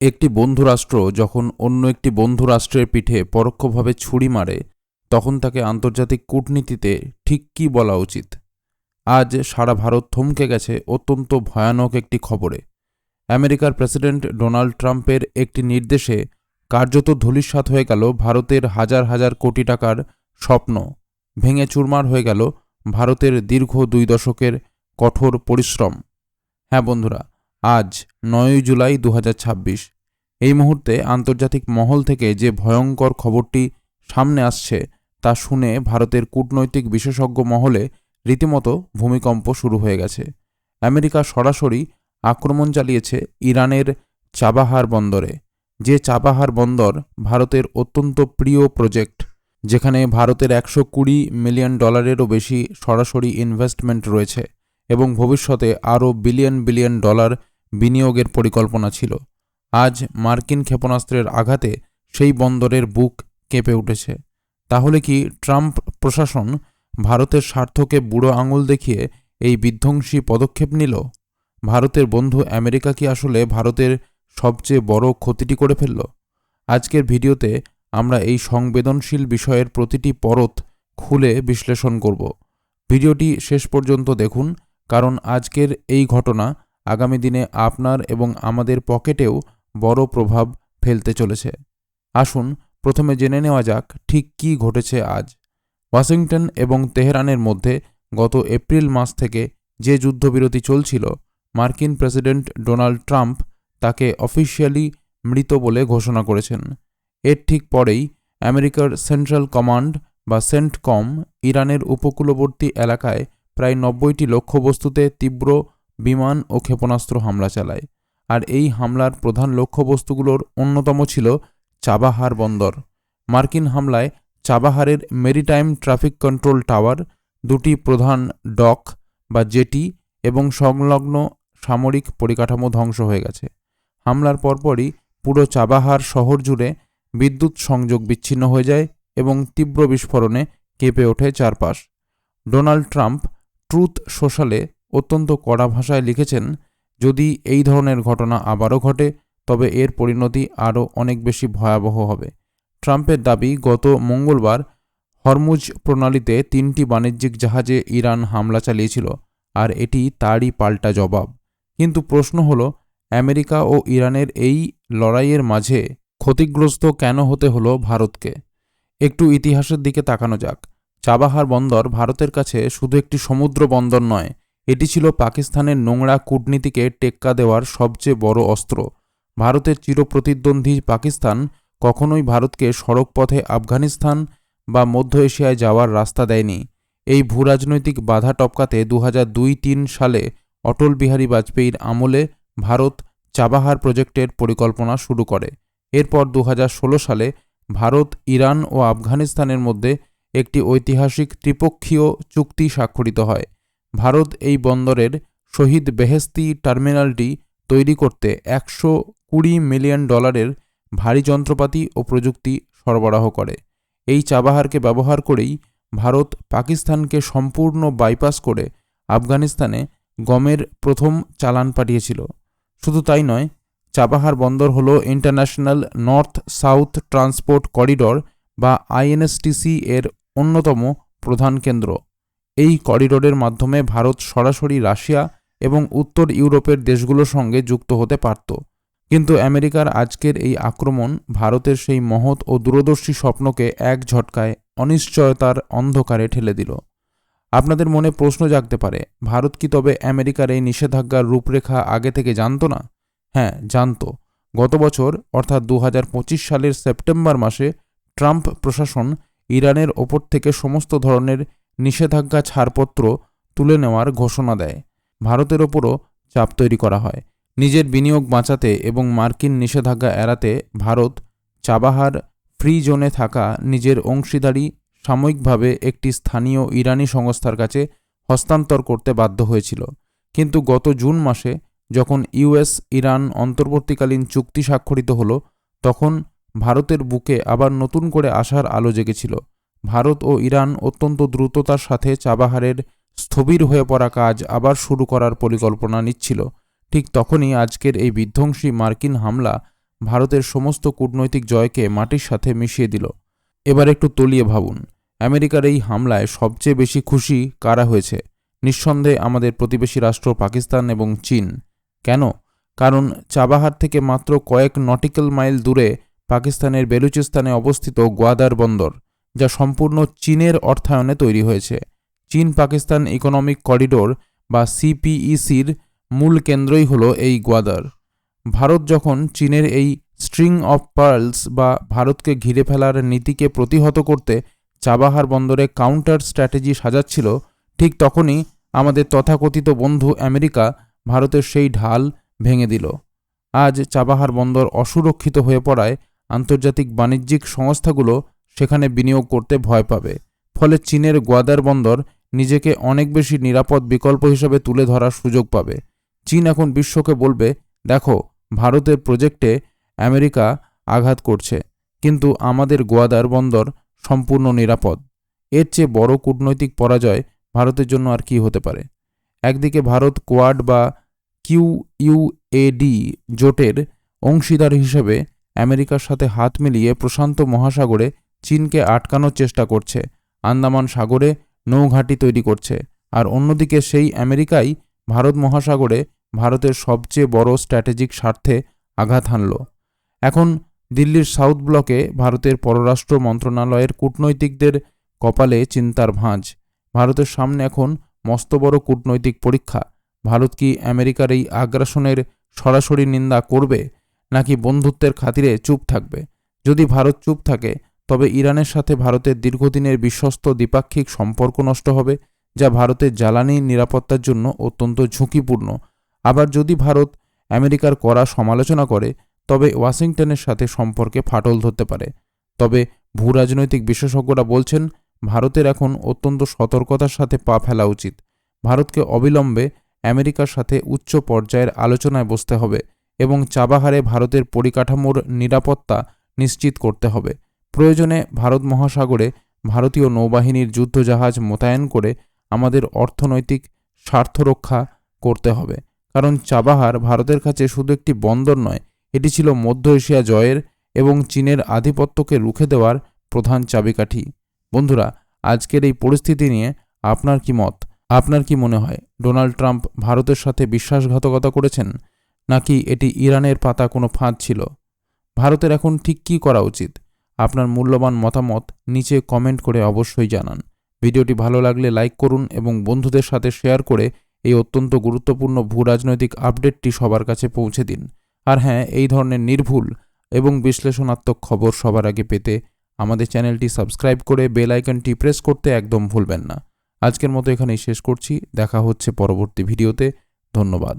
একটি বন্ধুরাষ্ট্র যখন অন্য একটি বন্ধুরাষ্ট্রের পিঠে পরোক্ষভাবে ছুরি মারে তখন তাকে আন্তর্জাতিক কূটনীতিতে ঠিক কী বলা উচিত? আজ সারা ভারত থমকে গেছে অত্যন্ত ভয়ানক একটি খবরে। আমেরিকার প্রেসিডেন্ট ডোনাল্ড ট্রাম্পের একটি নির্দেশে কার্যত ধূলিসাৎ হয়ে গেল ভারতের হাজার হাজার কোটি টাকার স্বপ্ন, ভেঙে চুরমার হয়ে গেল ভারতের দীর্ঘ 2 দশকের কঠোর পরিশ্রম। হ্যাঁ বন্ধুরা, আজ 9 জুলাই 2026 এই মুহূর্তে আন্তর্জাতিক মহল থেকে যে ভয়ঙ্কর খবরটি সামনে আসছে তা শুনে ভারতের কূটনৈতিক বিশেষজ্ঞ মহলে রীতিমতো ভূমিকম্প শুরু হয়ে গেছে। আমেরিকা সরাসরি আক্রমণ চালিয়েছে ইরানের চাবাহার বন্দরে, যে চাবাহার বন্দর ভারতের অত্যন্ত প্রিয় প্রজেক্ট, যেখানে ভারতের $120 মিলিয়ন বেশি সরাসরি ইনভেস্টমেন্ট রয়েছে এবং ভবিষ্যতে আরও বিলিয়ন বিলিয়ন ডলার বিনিয়োগের পরিকল্পনা ছিল। আজ মার্কিন ক্ষেপণাস্ত্রের আঘাতে সেই বন্দরের বুক কেঁপে উঠেছে। তাহলে কি ট্রাম্প প্রশাসন ভারতের স্বার্থকে বুড়ো আঙুল দেখিয়ে এই বিধ্বংসী পদক্ষেপ নিল? ভারতের বন্ধু আমেরিকা কি আসলে ভারতের সবচেয়ে বড় ক্ষতিটি করে ফেলল? আজকের ভিডিওতে আমরা এই সংবেদনশীল বিষয়ের প্রতিটি পরত খুলে বিশ্লেষণ করব। ভিডিওটি শেষ পর্যন্ত দেখুন, কারণ আজকের এই ঘটনা আগামী দিনে আপনার এবং আমাদের পকেটেও বড় প্রভাব ফেলতে চলেছে। আসুন প্রথমে জেনে নেওয়া যাক ঠিক কী ঘটেছে আজ। ওয়াশিংটন এবং তেহরানের মধ্যে গত এপ্রিল মাস থেকে যে যুদ্ধবিরতি চলছিল, মার্কিন প্রেসিডেন্ট ডোনাল্ড ট্রাম্প তাকে অফিসিয়ালি মৃত বলে ঘোষণা করেছেন। এর ঠিক পরেই আমেরিকার সেন্ট্রাল কমান্ড বা সেন্টকম ইরানের উপকূলবর্তী এলাকায় প্রায় 90টি লক্ষ্যবস্তুতে তীব্র বিমান ও ক্ষেপণাস্ত্র হামলা চালায়। আর এই হামলার প্রধান লক্ষ্যবস্তুগুলোর অন্যতম ছিল চাবাহার বন্দর। মার্কিন হামলায় চাবাহারের মেরিটাইম ট্রাফিক কন্ট্রোল টাওয়ার, 2টি প্রধান ডক বা জেটি এবং সংলগ্ন সামরিক পরিকাঠামো ধ্বংস হয়ে গেছে। হামলার পরপরই পুরো চাবাহার শহর জুড়ে বিদ্যুৎ সংযোগ বিচ্ছিন্ন হয়ে যায় এবং তীব্র বিস্ফোরণে কেঁপে ওঠে চারপাশ। ডোনাল্ড ট্রাম্প ট্রুথ সোশ্যালে অত্যন্ত কড়া ভাষায় লিখেছেন, যদি এই ধরনের ঘটনা আবারও ঘটে তবে এর পরিণতি আরও অনেক বেশি ভয়াবহ হবে। ট্রাম্পের দাবি, গত মঙ্গলবার হরমুজ প্রণালীতে 3টি বাণিজ্যিক জাহাজে ইরান হামলা চালিয়েছিল আর এটি তারই পাল্টা জবাব। কিন্তু প্রশ্ন হলো, আমেরিকা ও ইরানের এই লড়াইয়ের মাঝে ক্ষতিগ্রস্ত কেন হতে হলো ভারতকে? একটু ইতিহাসের দিকে তাকানো যাক। চাবাহার বন্দর ভারতের কাছে শুধু একটি সমুদ্র বন্দর নয়, এটি ছিল পাকিস্তানের নোংরা কূটনীতিকে টেক্কা দেওয়ার সবচেয়ে বড় অস্ত্র। ভারতের চিরপ্রতিদ্বন্দ্বী পাকিস্তান কখনোই ভারতকে সড়কপথে আফগানিস্তান বা মধ্য এশিয়ায় যাওয়ার রাস্তা দেয়নি। এই ভূরাজনৈতিক বাধা টপকাতে 2002-3 সালে অটল বিহারী বাজপেয়ীর আমলে ভারত চাবাহার প্রজেক্টের পরিকল্পনা শুরু করে। এরপর 2016 সালে ভারত, ইরান ও আফগানিস্তানের মধ্যে একটি ঐতিহাসিক ত্রিপক্ষীয় চুক্তি স্বাক্ষরিত হয়। ভারত এই বন্দরের শহীদ বেহেশতি টার্মিনালটি তৈরি করতে $120 মিলিয়ন ভারী যন্ত্রপাতি ও প্রযুক্তি সরবরাহ করে। এই চাবাহারকে ব্যবহার করেই ভারত পাকিস্তানকে সম্পূর্ণ বাইপাস করে আফগানিস্তানে গমের প্রথম চালান পাঠিয়েছিল। শুধু তাই নয়, চাবাহার বন্দর হল international north south transport corridor বা INSTC এর অন্যতম প্রধান কেন্দ্র। এই করিডোরের মাধ্যমে ভারত সরাসরি রাশিয়া এবং উত্তর ইউরোপের দেশগুলোর সঙ্গে যুক্ত হতে পারত। কিন্তু আমেরিকার আজকের এই আক্রমণ ভারতের সেই মহৎ ও দূরদর্শী স্বপ্নকে এক ঝটকায় অনিশ্চয়তার অন্ধকারে ঠেলে দিল। আপনাদের মনে প্রশ্ন জাগতে পারে, ভারত কি তবে আমেরিকার এই নিষেধাজ্ঞার রূপরেখা আগে থেকে জানত না? হ্যাঁ, জানত। গত বছর অর্থাৎ 2025 সালের সেপ্টেম্বর মাসে ট্রাম্প প্রশাসন ইরানের ওপর থেকে সমস্ত ধরনের নিষেধাজ্ঞা ছাড়পত্র তুলে নেওয়ার ঘোষণা দেয়। ভারতের ওপরও চাপ তৈরি করা হয়। নিজের বিনিয়োগ বাঁচাতে এবং মার্কিন নিষেধাজ্ঞা এড়াতে ভারত চাবাহার ফ্রি জোনে থাকা নিজের অংশীদারি সাময়িকভাবে একটি স্থানীয় ইরানি সংস্থার কাছে হস্তান্তর করতে বাধ্য হয়েছিল। কিন্তু গত জুন মাসে যখন US ইরান অন্তর্বর্তীকালীন চুক্তি স্বাক্ষরিত হলো, তখন ভারতের বুকে আবার নতুন করে আশার আলো জেগেছিল। ভারত ও ইরান অত্যন্ত দ্রুততার সাথে চাবাহারের স্থবির হয়ে পড়া কাজ আবার শুরু করার পরিকল্পনা নিচ্ছিল। ঠিক তখনই আজকের এই বিধ্বংসী মার্কিন হামলা ভারতের সমস্ত কূটনৈতিক জয়কে মাটির সাথে মিশিয়ে দিল। এবার একটু তলিয়ে ভাবুন, আমেরিকার এই হামলায় সবচেয়ে বেশি খুশি কারা হয়েছে? নিঃসন্দেহে আমাদের প্রতিবেশী রাষ্ট্র পাকিস্তান এবং চীন। কেন? কারণ চাবাহার থেকে মাত্র কয়েক নটিক্যাল মাইল দূরে পাকিস্তানের বেলুচিস্তানে অবস্থিত গোয়াদার বন্দর, যা সম্পূর্ণ চীনের অর্থায়নে তৈরি হয়েছে। চীন পাকিস্তান ইকোনমিক করিডোর বা সিপিইসির মূল কেন্দ্রই হল এই গোয়াদার। ভারত যখন চীনের এই স্ট্রিং অফ পার্লস বা ভারতকে ঘিরে ফেলার নীতিকে প্রতিহত করতে চাবাহার বন্দরে কাউন্টার স্ট্র্যাটেজি সাজাচ্ছিল, ঠিক তখনই আমাদের তথাকথিত বন্ধু আমেরিকা ভারতের সেই ঢাল ভেঙে দিল। আজ চাবাহার বন্দর অসুরক্ষিত হয়ে পড়ায় আন্তর্জাতিক বাণিজ্যিক সংস্থাগুলো সেখানে বিনিয়োগ করতে ভয় পাবে। ফলে চীনের গোয়াদার বন্দর নিজেকে অনেক বেশি নিরাপদ বিকল্প হিসেবে তুলে ধরার সুযোগ পাবে। চীন এখন বিশ্বকে বলবে, দেখো, ভারতের প্রজেক্টে আমেরিকা আঘাত করছে, কিন্তু আমাদের গোয়াদার বন্দর সম্পূর্ণ নিরাপদ। এর চেয়ে বড় কূটনৈতিক পরাজয় ভারতের জন্য আর কি হতে পারে? একদিকে ভারত কোয়াড বা কিউইউএডি জোটের অংশীদার হিসেবে আমেরিকার সাথে হাত মিলিয়ে প্রশান্ত মহাসাগরে চীনকে আটকানোর চেষ্টা করছে, আন্দামান সাগরে নৌঘাঁটি তৈরি করছে, আর অন্যদিকে সেই আমেরিকাই ভারত মহাসাগরে ভারতের সবচেয়ে বড় স্ট্র্যাটেজিক স্বার্থে আঘাত হানল। এখন দিল্লির সাউথ ব্লকে ভারতের পররাষ্ট্র মন্ত্রণালয়ের কূটনৈতিকদের কপালে চিন্তার ভাঁজ। ভারতের সামনে এখন মস্ত বড় কূটনৈতিক পরীক্ষা। ভারত কি আমেরিকার এই আগ্রাসনের সরাসরি নিন্দা করবে, নাকি বন্ধুত্বের খাতিরে চুপ থাকবে? যদি ভারত চুপ থাকে, তবে ইরানের সাথে ভারতের দীর্ঘদিনের বিশ্বস্ত দ্বিপাক্ষিক সম্পর্ক নষ্ট হবে, যা ভারতের জ্বালানি নিরাপত্তার জন্য অত্যন্ত ঝুঁকিপূর্ণ। আবার যদি ভারত আমেরিকার কড়া সমালোচনা করে, তবে ওয়াশিংটনের সাথে সম্পর্কে ফাটল ধরতে পারে। তবে ভূরাজনৈতিক বিশেষজ্ঞরা বলছেন, ভারতের এখন অত্যন্ত সতর্কতার সাথে পা ফেলা উচিত। ভারতকে অবিলম্বে আমেরিকার সাথে উচ্চ পর্যায়ের আলোচনায় বসতে হবে এবং চাবাহারে ভারতের পরিকাঠামোর নিরাপত্তা নিশ্চিত করতে হবে। প্রয়োজনে ভারত মহাসাগরে ভারতীয় নৌবাহিনীর যুদ্ধজাহাজ মোতায়েন করে আমাদের অর্থনৈতিক স্বার্থ রক্ষা করতে হবে। কারণ চাবাহার ভারতের কাছে শুধু একটি বন্দর নয়, এটি ছিল মধ্য এশিয়া জয়ের এবং চীনের আধিপত্যকে রুখে দেওয়ার প্রধান চাবিকাঠি। বন্ধুরা, আজকের এই পরিস্থিতি নিয়ে আপনার কি মত? আপনার কি মনে হয় ডোনাল্ড ট্রাম্প ভারতের সাথে বিশ্বাসঘাতকতা করেছেন, নাকি এটি ইরানের পাতা কোনো ফাঁদ ছিল? ভারতের এখন ঠিক কী করা উচিত? আপনার মূল্যবান মতামত নিচে কমেন্ট করে অবশ্যই জানান। ভিডিওটি ভালো লাগলে লাইক করুন এবং বন্ধুদের সাথে শেয়ার করে এই অত্যন্ত গুরুত্বপূর্ণ ভূরাজনৈতিক আপডেটটি সবার কাছে পৌঁছে দিন। আর হ্যাঁ, এই ধরনের নির্ভুল এবং বিশ্লেষণাত্মক খবর সবার আগে পেতে আমাদের চ্যানেলটি সাবস্ক্রাইব করে বেল আইকনটি প্রেস করতে একদম ভুলবেন না। আজকের মতো এখানেই শেষ করছি। দেখা হচ্ছে পরবর্তী ভিডিওতে। ধন্যবাদ।